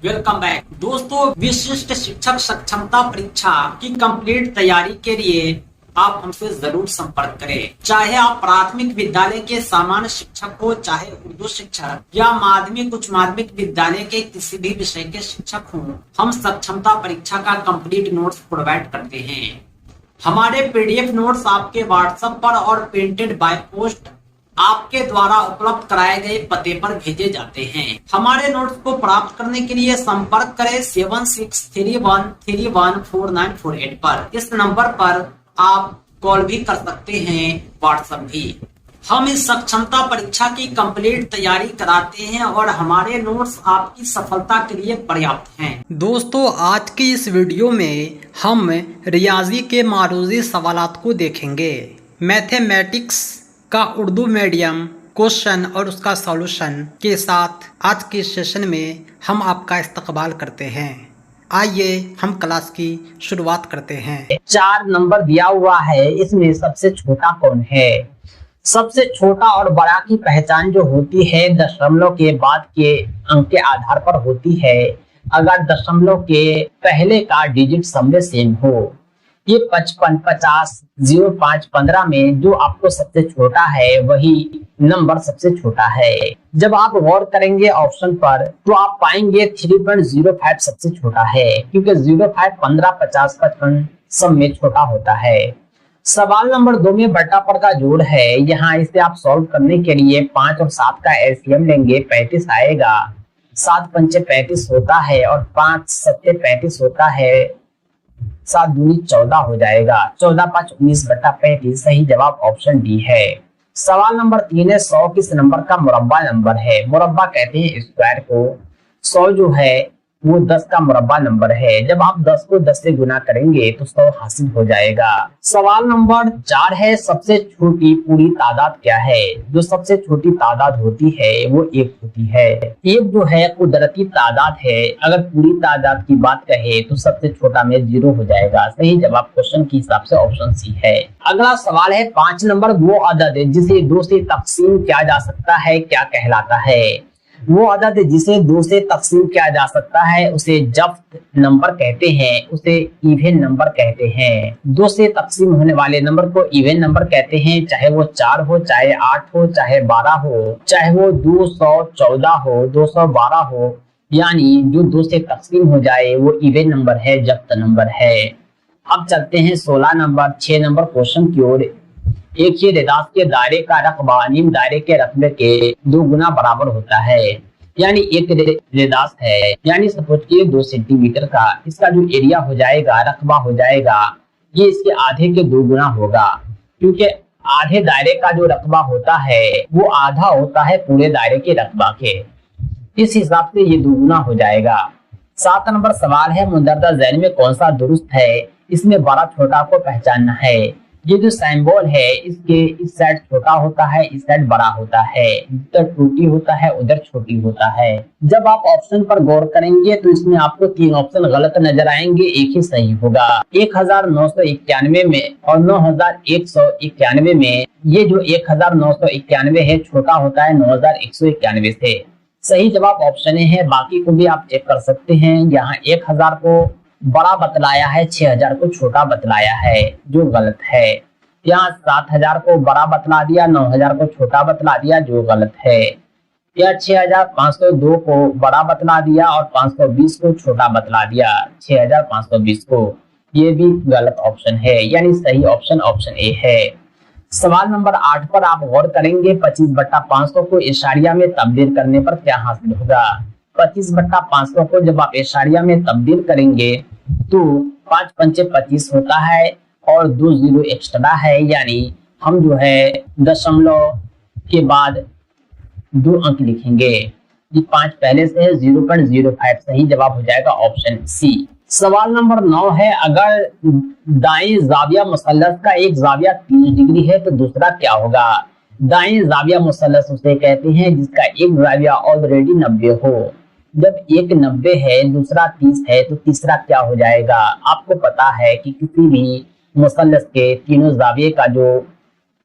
Welcome back दोस्तों। विशिष्ट शिक्षक सक्षमता परीक्षा की कंप्लीट तैयारी के लिए आप हमसे जरूर संपर्क करें। चाहे आप प्राथमिक विद्यालय के सामान्य शिक्षक हो, चाहे उर्दू शिक्षक या माध्यमिक उच्च माध्यमिक विद्यालय के किसी भी विषय के शिक्षक हों, हम सक्षमता परीक्षा का कंप्लीट नोट्स प्रोवाइड करते हैं। हमारे पीडीएफ नोट्स आपके व्हाट्सएप पर और प्रिंटेड बाय पोस्ट आपके द्वारा उपलब्ध कराए गए पते पर भेजे जाते हैं। हमारे नोट्स को प्राप्त करने के लिए संपर्क करें 7631314948 पर। इस नंबर पर आप कॉल भी कर सकते हैं, व्हाट्सएप भी। हम इस सक्षमता परीक्षा की कंप्लीट तैयारी कराते हैं और हमारे नोट्स आपकी सफलता के लिए पर्याप्त हैं। दोस्तों, आज की इस वीडियो में हम रियाजी के मारूजी सवालात को देखेंगे। मैथमेटिक्स का उर्दू मीडियम क्वेश्चन और उसका सॉल्यूशन के साथ आज के सेशन में हम आपका इस्तकबाल करते हैं। आइए हम क्लास की शुरुआत करते हैं। 4 नंबर दिया हुआ है, इसमें सबसे छोटा कौन है? सबसे छोटा और बड़ा की पहचान जो होती है दशमलव के बाद के अंक के आधार पर होती है। अगर दशमलव के पहले का डिजिट सब में सेम हो, ये 55, 50, 05, 15 में जो आपको सबसे छोटा है वही नंबर सबसे छोटा है। जब आप गौर करेंगे ऑप्शन पर तो आप पाएंगे 3.05 सबसे छोटा है, क्योंकि 05, 15, 50, 55 सब में छोटा होता है। सवाल नंबर 2 में बट्टा पर का जोड़ है। यहाँ इसे आप सॉल्व करने के लिए 5 और 7 का एलसीएम लेंगे, 35 आएगा। 7 पंचे 35 होता है और 5 सत्ते 35 होता है। 7 दूनी 14 हो जाएगा। 14 5 19/35। सही जवाब ऑप्शन डी है। सवाल नंबर 3 है 100 किस नंबर का मुरब्बा नंबर है? मुरब्बा कहते हैं स्क्वायर को। 100 जो है वो 10 का मुरब्बा नंबर है। जब आप 10 को 10 से गुना करेंगे तो 100 हासिल हो जाएगा। सवाल नंबर 4 है सबसे छोटी पूरी तादाद क्या है? जो सबसे छोटी तादाद होती है वो 1 होती है। 1 जो है कुदरती तादाद है। अगर पूरी तादाद की बात कहे तो सबसे छोटा में 0 हो जाएगा। सही जवाब क्वेश्चन के हिसाब से ऑप्शन सी है। अगला सवाल है 5 नंबर, वो अदद जिसे 2 से तकसीम किया जा सकता है क्या कहलाता है? वो अदद जिसे 2 से तकसीम किया जा सकता है उसे जफ्त नंबर कहते हैं, उसे इवन नंबर कहते हैं। 2 से तकसीम होने वाले नंबर को इवन नंबर कहते हैं, चाहे वो 4 हो, चाहे 8 हो, चाहे 12 हो, चाहे वो 214 हो, 212 हो, यानी जो 2 से तकसीम हो जाए वो इवन नंबर है, जफ्त नंबर है। अब चलते हैं 16 नंबर 6 नंबर क्वेश्चन की ओर। एक ही रेदास के दायरे का रकबा नीम दायरे के रकबे के 2 गुना बराबर होता है। यानी एक रेदास है, यानी सपोज किए 2 सेंटीमीटर का, इसका जो एरिया हो जाएगा, रकबा हो जाएगा, ये इसके आधे के 2 गुना होगा। क्योंकि आधे दायरे का जो रकबा होता है वो आधा होता है पूरे दायरे के रकबा के। इस हिसाब से ये 2 गुना हो जाएगा। 7 नंबर सवाल है मुंदरजा ज़ैन में कौन सा दुरुस्त है? इसमें बड़ा छोटा को पहचानना है। ये जो सिंबल है इसके इस साइड छोटा होता है, इस साइड बड़ा होता है, इधर टूटी होता है, उधर छोटी होता है। जब आप ऑप्शन पर गौर करेंगे तो इसमें आपको 3 ऑप्शन गलत नजर आएंगे, एक ही सही होगा। 1991 में और 9191 में ये जो 1991 है छोटा होता है 9191 से। सही जवाब ऑप्शन ए है। बाकी को भी आप चेक कर सकते हैं। यहाँ 1000 को बड़ा बतलाया है, 6000 को छोटा बतलाया है, जो गलत है। यहाँ 7000 को बड़ा बतला दिया, 9000 को छोटा बतला दिया, जो गलत है। या 6502 को बड़ा बतला दिया और 520 को छोटा बतला दिया, 6520 को, ये भी गलत ऑप्शन है। यानी सही ऑप्शन ऑप्शन ए है। सवाल नंबर 8 पर आप गौर करेंगे 25/500 को इशारिया में तब्दील करने पर क्या हासिल होगा? 25/500 को जब आप इशारिया में तब्दील करेंगे तो 5 पंचे 25 होता है और 2 जीरो एक्स्ट्रा है, यानी हम जो है दशमलव के बाद 2 अंक लिखेंगे। ये 5 पहले से है, 0.05 सही जवाब हो जाएगा ऑप्शन सी। सवाल नंबर 9 है अगर दाएं जाविया मुसल्लस का एक जाविया 30 डिग्री है तो दूसरा क्या होगा? दाएं जाविया मुसल्लस उसे कहते हैं जिसका एक जाविया ऑलरेडी 90 हो। जब एक 90 है दूसरा 30 है तो तीसरा क्या हो जाएगा? आपको पता है कि किसी भी मुसल्लस के तीनों जाविये का जो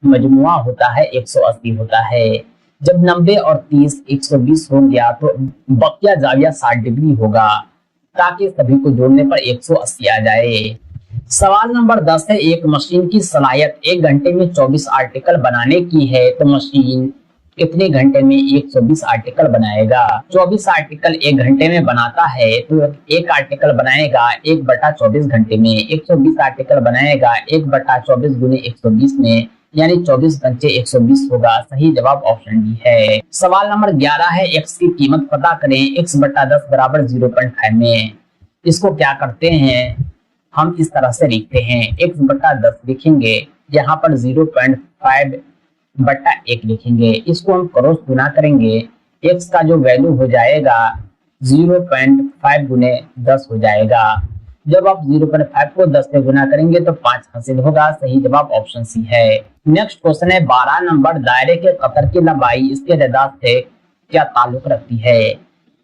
मजमुआ होता है 180 होता है। जब 90 और 30 120 हो गया तो बकिया जाविया 60 डिग्री होगा, ताकि सभी को जोड़ने पर 180 आ जाए। सवाल नंबर 10 है, एक मशीन की सलाहियत 1 घंटे में 24 आर्टिकल बनाने की है, तो मशीन कितने घंटे में 120 आर्टिकल बनाएगा? 24 आर्टिकल 1 घंटे में बनाता है तो एक आर्टिकल बनाएगा 1/24 घंटे में, 120 आर्टिकल बनाएगा 1/24 गुने 120 में, यानी 24 पंचे 120 होगा। सही जवाब ऑप्शन डी है। सवाल नंबर 11 है, x की कीमत पता करें x/10 बराबर 0.5 में। इसको क्या करते हैं, हम इस तरह से लिखते हैं, x/10 लिखेंगे, यहाँ पर 0.5/1 लिखेंगे, इसको हम क्रॉस गुना करेंगे, x का जो वैल्यू हो जाएगा 0.5 गुने 10 हो जाएगा। जब आप 0.5 को 10 से गुना करेंगे तो 5 हासिल होगा। सही जवाब ऑप्शन सी है। नेक्स्ट क्वेश्चन है 12 नंबर, दायरे के कतर की लंबाई इसके रेडियस से क्या ताल्लुक रखती है?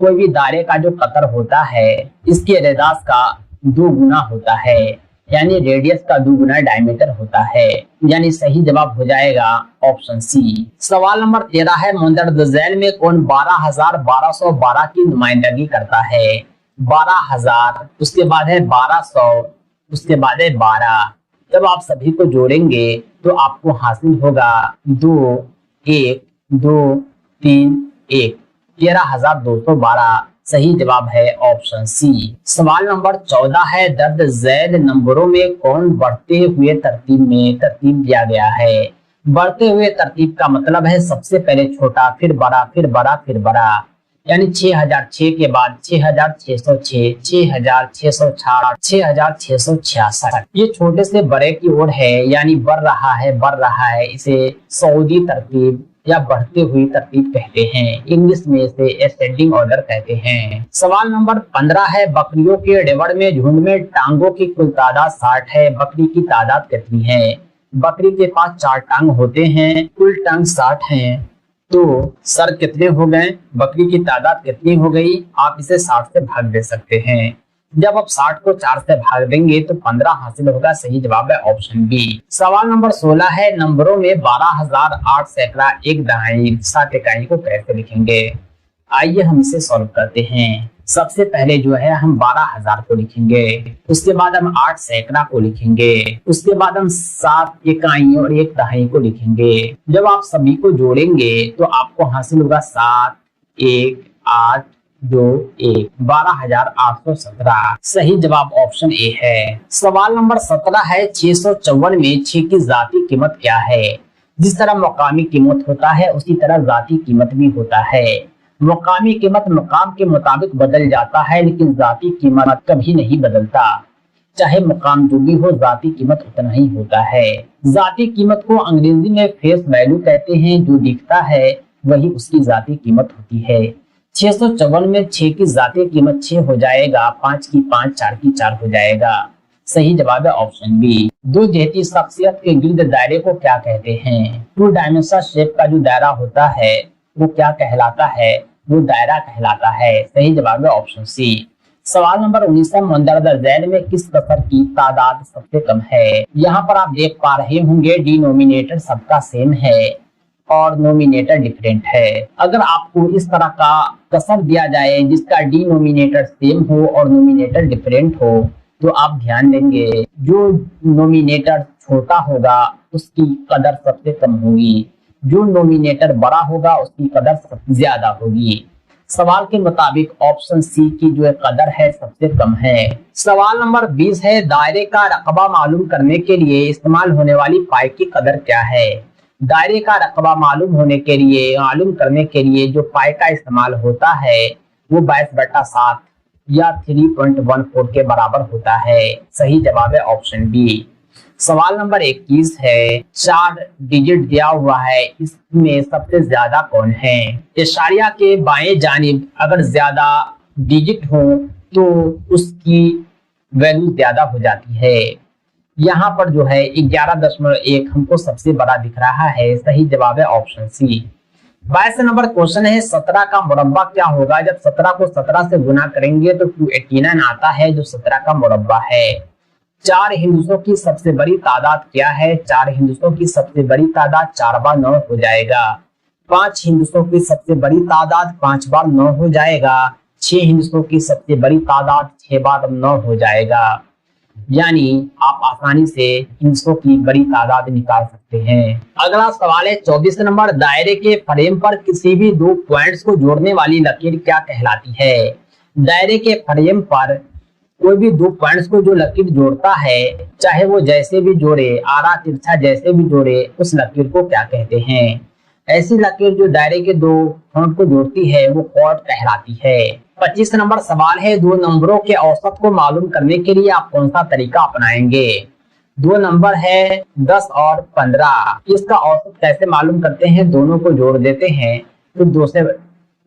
कोई भी दायरे का जो कतर होता है इसके रेडियस का 2 गुना होता है, यानी रेडियस का 2 गुना डायमीटर होता है, यानी सही जवाब हो जाएगा ऑप्शन सी। सवाल नंबर 13 है, मंदरजा झैल में कौन 12,1212 की नुमाइंदगी करता है? 12,000, उसके बाद है 1200, उसके बाद है 12। जब आप सभी को जोड़ेंगे तो आपको हासिल होगा 2 1 2 3 1, 13,212। सही जवाब है ऑप्शन सी। सवाल नंबर 14 है, दर्ज झैल नंबरों में कौन बढ़ते हुए तरतीब दिया गया है? बढ़ते हुए तरतीब का मतलब है सबसे पहले छोटा, फिर बड़ा, फिर बड़ा, फिर बड़ा, यानी 6006 के बाद 6606, 6666, 6666। ये छोटे से बड़े की ओर है, यानी बढ़ रहा है, इसे सऊदी तरतीब या बढ़ती हुई तरतीब कहते हैं। इंग्लिश में इसे असेंडिंग ऑर्डर कहते हैं। सवाल नंबर 15 है, बकरियों के रेवड़ में झुंड में टांगों की कुल तादाद 60 है, बकरी की तादाद कितनी है? बकरी के पास 4 टांग होते हैं, कुल टांग 60 हैं, तो सर कितने हो गए? बकरी की तादाद कितनी हो गई? आप इसे 60 से भाग दे सकते हैं। जब आप 60 को 4 से भाग देंगे तो 15 हासिल होगा। सही जवाब है ऑप्शन बी। सवाल नंबर 16 है, नंबरों में 12,008 सैकड़ा 1 दहाई 7 इकाई को कैसे लिखेंगे? आइए हम इसे सॉल्व करते हैं। सबसे पहले जो है हम 12,000 को लिखेंगे, उसके बाद हम 8 सैकड़ा को लिखेंगे, उसके बाद हम 7 इकाई और 1 दहाई को लिखेंगे। जब आप सभी को जोड़ेंगे तो आपको हासिल होगा 7 1 8 2 1, 12,817। सही जवाब ऑप्शन ए है। सवाल नंबर 17 है, 654 में 6 की जाती कीमत क्या है? जिस तरह मुकामी कीमत होता है उसी तरह जाती कीमत भी होता है। मुकामी कीमत मुकाम के मुताबिक बदल जाता है, लेकिन जाती कीमत कभी नहीं बदलता। चाहे मुकाम जो भी हो, जाती कीमत उतना ही होता है। जाती कीमत को अंग्रेजी में फेस वैल्यू कहते हैं, जो दिखता है वही उसकी जाती कीमत होती है। 654 में 6 की जाती कीमत 6 हो जाएगा, 5 की 5, 4 की 4 हो जाएगा। सही जवाब है ऑप्शन बी। 2 जहती शख्सियत के गिर्द दायरे को क्या कहते हैं? 2 डायमेंशनल शेप का जो दायरा होता है वो क्या कहलाता है? वो दायरा कहलाता है। सही जवाब है ऑप्शन सी। सवाल नंबर 19 है, मंदरजा झैल में किस कसर की तादाद सबसे कम है? यहाँ पर आप देख पा रहे होंगे डिनोमिनेटर सबका सेम है और नोमिनेटर डिफरेंट है। अगर आपको इस तरह का कसर दिया जाए जिसका डिनोमिनेटर सेम हो और नोमिनेटर डिफरेंट हो, तो आप ध्यान देंगे जो नोमिनेटर छोटा होगा उसकी कदर सबसे कम होगी, जो नोमिनेटर बड़ा होगा उसकी कदर सबसे ज्यादा होगी। सवाल के मुताबिक ऑप्शन सी की जो कदर है सबसे कम है। सवाल नंबर 20 है, दायरे का रकबा मालूम करने के लिए इस्तेमाल होने वाली पाई की कदर क्या है? दायरे का रकबा मालूम करने के लिए जो पाई का इस्तेमाल होता है वो 22/7 या 3.14 के बराबर होता है। सही जवाब है ऑप्शन बी। सवाल नंबर 21 है, 4 डिजिट दिया हुआ है, इसमें सबसे ज्यादा कौन है? इशारिया के बाएं जानिब अगर ज्यादा डिजिट हो तो उसकी वैल्यू ज्यादा हो जाती है। यहाँ पर जो है 11.1 हमको सबसे बड़ा दिख रहा है। सही जवाब है ऑप्शन सी। 22 नंबर क्वेश्चन है, 17 का मुरब्बा क्या होगा? जब 17 को 17 से गुना करेंगे तो 289 आता है, जो 17 का मुरब्बा है। 4 हिंदुओं की सबसे बड़ी तादाद क्या है? 4 हिंदुओं की सबसे बड़ी तादाद 4/9 हो जाएगा। 5 हिंदुओं की सबसे बड़ी तादाद 5 बार 9 हो जाएगा। 6 हिंदुओं की सबसे बड़ी तादाद 6 बार 9 हो जाएगा। यानी आप आसानी से हिंदुओं की बड़ी तादाद निकाल सकते हैं। अगला सवाल है 24 नंबर, दायरे के फ्रेम पर किसी भी दो पॉइंट्स को जोड़ने वाली लकीर क्या कहलाती है? दायरे के फ्रेम पर कोई भी दो पॉइंट्स को जो लकीर जोड़ता है, चाहे वो जैसे भी जोड़े, आरा तिरछा जैसे भी जोड़े, उस लकीर को क्या कहते हैं? ऐसी लकीर जो दायरे के दो फ्रंट को जोड़ती है वो कॉर्ड कहलाती है। 25 नंबर सवाल है, दो नंबरों के औसत को मालूम करने के लिए आप कौन सा तरीका अपनाएंगे? दो नंबर है 10 और 15, इसका औसत कैसे मालूम करते हैं? दोनों को जोड़ देते हैं, फिर 2 से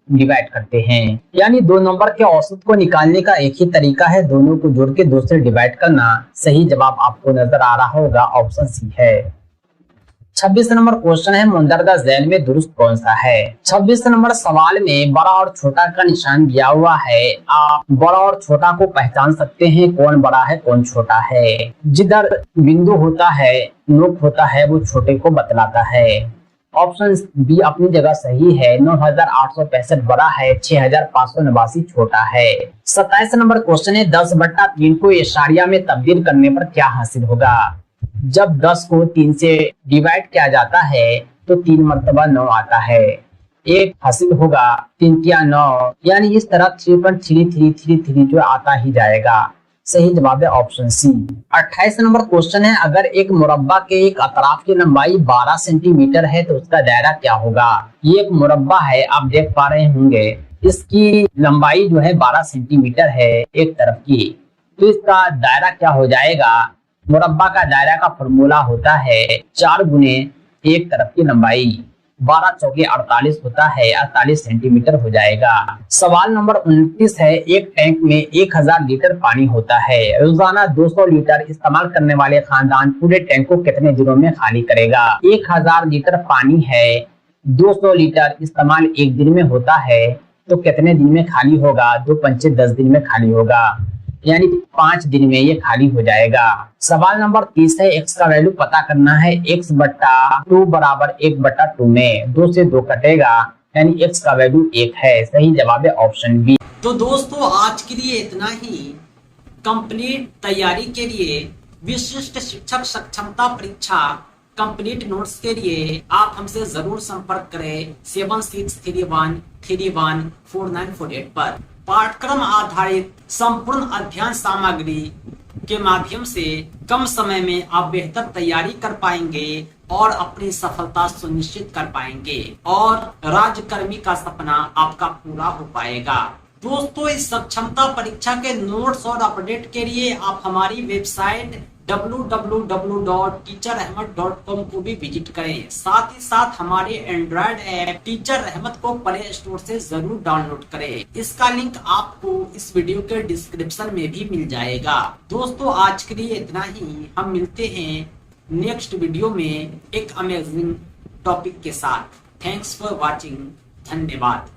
डिवाइड करते हैं। यानी दो नंबर के औसत को निकालने का एक ही तरीका है, दोनों को जोड़ के 2 से डिवाइड करना। सही जवाब आपको नजर आ रहा होगा, ऑप्शन सी है। 26 नंबर क्वेश्चन है, मुंदरजा झैल में दुरुस्त कौन सा है? 26 नंबर सवाल में बड़ा और छोटा का निशान दिया हुआ है। आप बड़ा और छोटा को पहचान सकते हैं, कौन बड़ा है कौन छोटा है। जिधर बिंदु होता है, नोक होता है, वो छोटे को बतलाता है। ऑप्शन बी अपनी जगह सही है। 9865 बड़ा है, 6589 छोटा है। 27 नंबर क्वेश्चन है, 10/3 को इशारिया में तब्दील करने पर क्या हासिल होगा? जब 10 को 3 से डिवाइड किया जाता है तो 3 मरतबा 9 आता है। एक हासिल होगा 3 या 9, यानी इस तरह 3.3333 जो आता ही जाएगा। सही जवाब है ऑप्शन सी। 28 नंबर क्वेश्चन है, अगर एक मुरब्बा के एक अतराफ की लंबाई 12 सेंटीमीटर है तो उसका दायरा क्या होगा? ये एक मुरब्बा है, आप देख पा रहे होंगे, इसकी लंबाई जो है 12 सेंटीमीटर है एक तरफ की, तो इसका दायरा क्या हो जाएगा? मुरब्बा का दायरा का फॉर्मूला होता है 4 गुने एक तरफ की लंबाई, 12 चौके 48 होता है, 48 सेंटीमीटर हो जाएगा। सवाल नंबर 29 है, एक टैंक में 1000 लीटर पानी होता है। रोजाना 200 लीटर इस्तेमाल करने वाले खानदान पूरे टैंक को कितने दिनों में खाली करेगा? 1000 लीटर पानी है, 200 लीटर इस्तेमाल एक दिन में होता है, तो कितने दिन में खाली होगा? 2 पंचे 10 दिन में खाली होगा, यानी 5 दिन में ये खाली हो जाएगा। सवाल नंबर 30 है, x का वैल्यू पता करना है। x/2 बराबर 1/2 में 2 से 2 कटेगा, यानी x का वैल्यू 1 है। सही जवाब है ऑप्शन बी। तो दोस्तों आज के लिए इतना ही। कंप्लीट तैयारी के लिए विशिष्ट शिक्षक सक्षमता परीक्षा कंप्लीट नोट्स के लिए आप हमसे जरूर संपर्क करें 7631314948 पर। पाठ्यक्रम आधारित संपूर्ण अध्ययन सामग्री के माध्यम से कम समय में आप बेहतर तैयारी कर पाएंगे और अपनी सफलता सुनिश्चित कर पाएंगे और राज्यकर्मी का सपना आपका पूरा हो पाएगा। दोस्तों इस सक्षमता परीक्षा के नोट्स और अपडेट के लिए आप हमारी वेबसाइट www.teacherahmed.com को भी विजिट करें। साथ ही साथ हमारे एंड्रॉयड ऐप टीचर रहमत को प्ले स्टोर से जरूर डाउनलोड करें। इसका लिंक आपको इस वीडियो के डिस्क्रिप्शन में भी मिल जाएगा। दोस्तों आज के लिए इतना ही। हम मिलते हैं नेक्स्ट वीडियो में एक अमेजिंग टॉपिक के साथ। Thanks for watching. धन्यवाद।